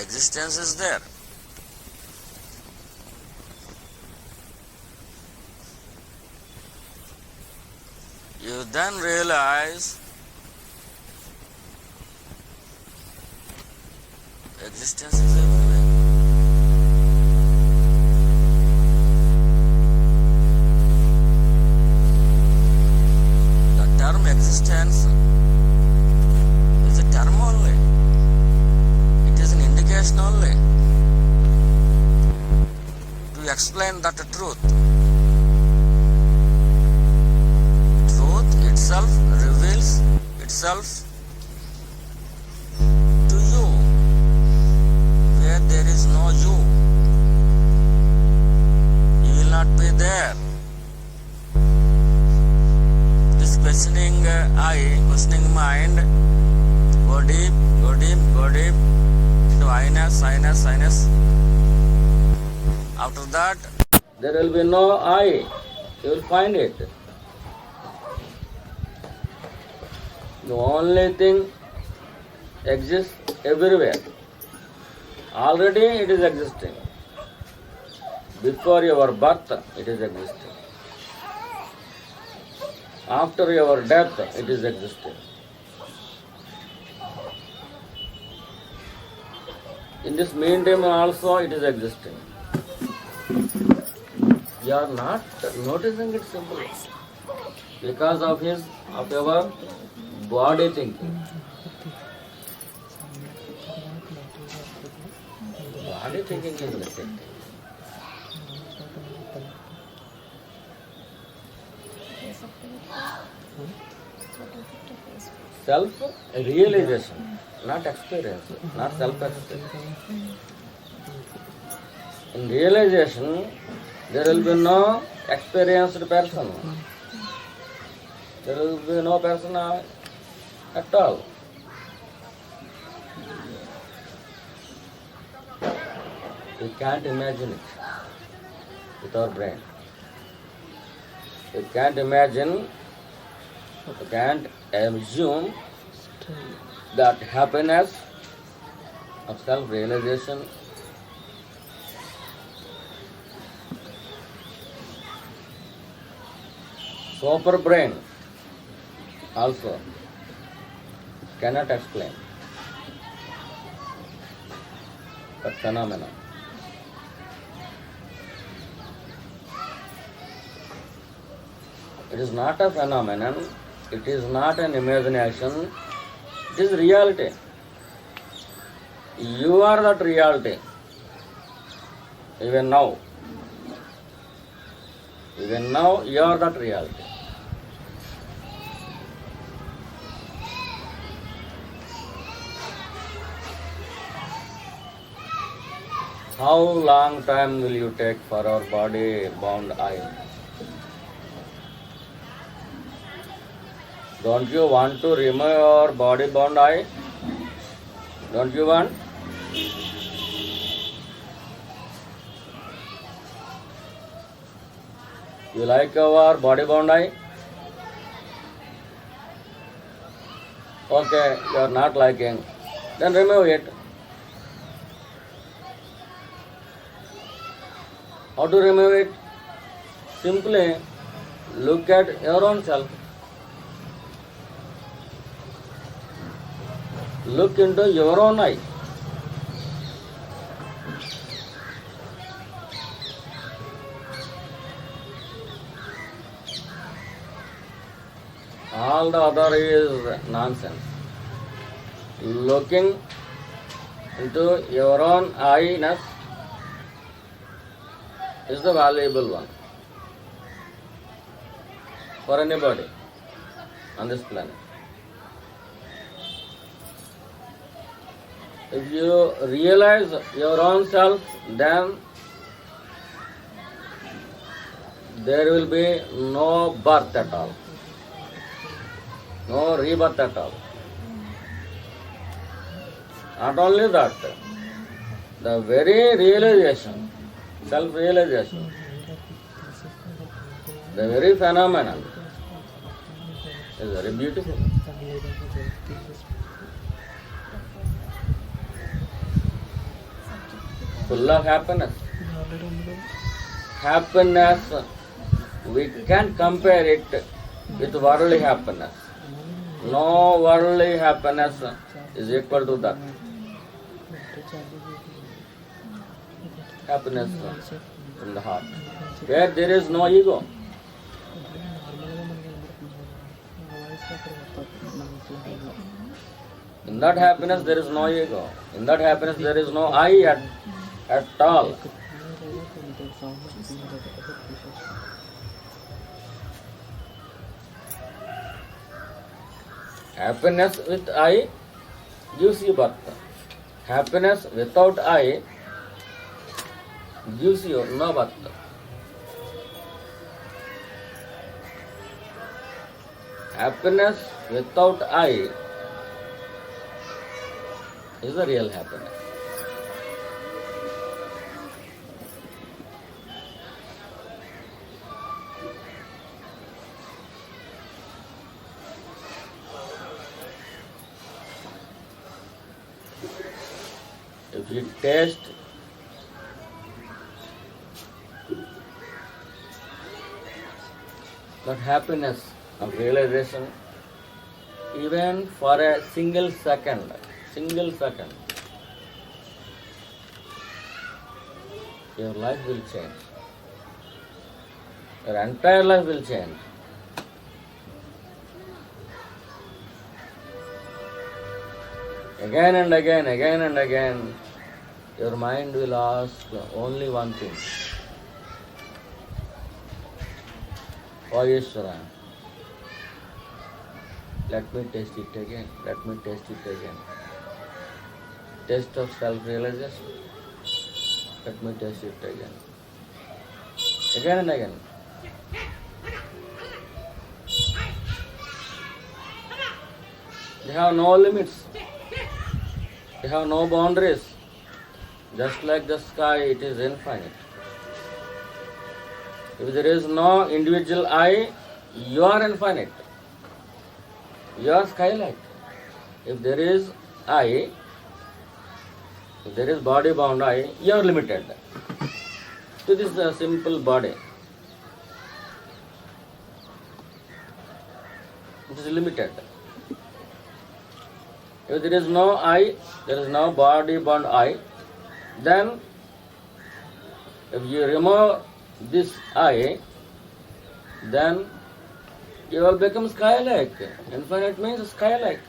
Existence is there. You then realize existence is everywhere. The term existence is a term only. It is an indication only to explain that truth. Truth itself reveals itself to you where there is no you. You will not be there. This questioning eye, questioning mind, go deep, go deep, go deep into I-ness. After that, there will be no I. You will find it. The only thing exists everywhere. Already it is existing. Before your birth, it is existing. After your death, it is existing. In this meantime also it is existing. You are not noticing it simply because of your body thinking. Body thinking is missing. Self-realization, not experience, not self-experience. In realization, there will be no experienced person. There will be no person at all. We can't imagine it with our brain. We can't imagine, we can't assume that happiness of self-realization super brain also cannot explain that phenomenon. It is not a phenomenon, it is not an imagination, it is reality. You are that reality. Even now, you are that reality. How long time will you take for our body bound eye? Don't you want to remove your body bound eye? Don't you want? You like our body bound eye? Okay, you are not liking. Then remove it. How to remove it? Simply look at your own self. Look into your own eye. All the other is nonsense. Looking into your own eye-ness is the valuable one for anybody on this planet. If you realize your own self, then there will be no birth at all, no rebirth at all. Not only that, the very realization, self-realization, the very phenomenon is very beautiful. full of happiness. Happiness, we can't compare it with worldly happiness. No worldly happiness is equal to that. Happiness from the heart, where there is no ego. In that happiness there is no ego. In that happiness there is no I at all. Happiness with I gives you birth. Happiness without I gives you no birth. Happiness without I is the real happiness. If you taste that happiness of realization, even for a single second, your life will change. Your entire life will change. Again and again, your mind will ask only one thing. Oh Ishvara, let me taste it again. Taste of self-realization. Let me taste it again. Again and again. They have no limits. They have no boundaries. Just like the sky, it is infinite. If there is no individual I, you are infinite. You are skylight. If there is I, if there is body bound I, you are limited to this simple body. It is limited. If there is no I, there is no body bound I, then if you remove this I, then you will become sky-like. Infinite means sky-like.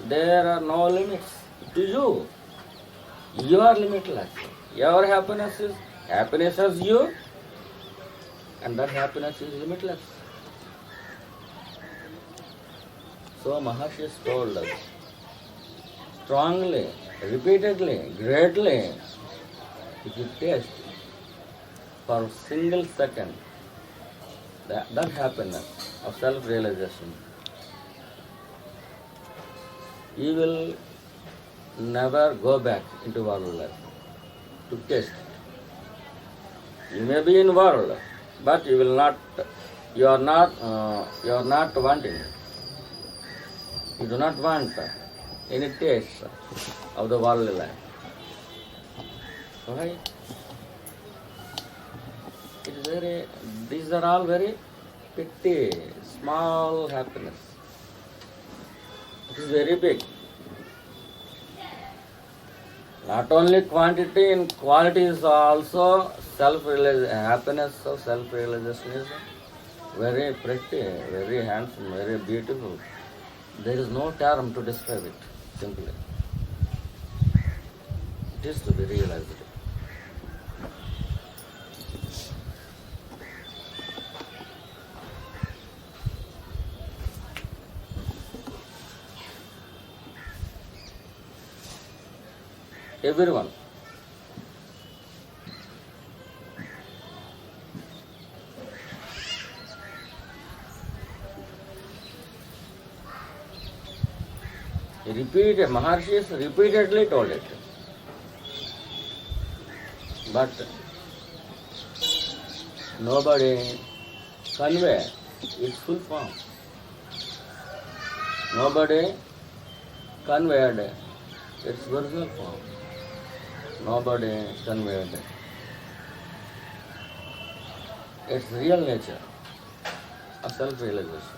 There are no limits to you. You are limitless. Your happiness as you, and that happiness is limitless. So Maharshi has told us strongly, repeatedly, greatly, if you taste for a single second that happiness of self-realization, you will never go back into world life to taste. You may be in world, but you will not. You are not wanting. You do not want any taste of the worldly life. Right? These are all very petty, small happiness. It is very big. Not only quantity, in quality is also happiness of self-realization is very pretty, very handsome, very beautiful. There is no term to describe it, simply. It is to be realized. Everyone. Maharshis repeatedly told it. But nobody convey its full form. Nobody conveyed its original form. nobody conveyed its real nature of self-realization.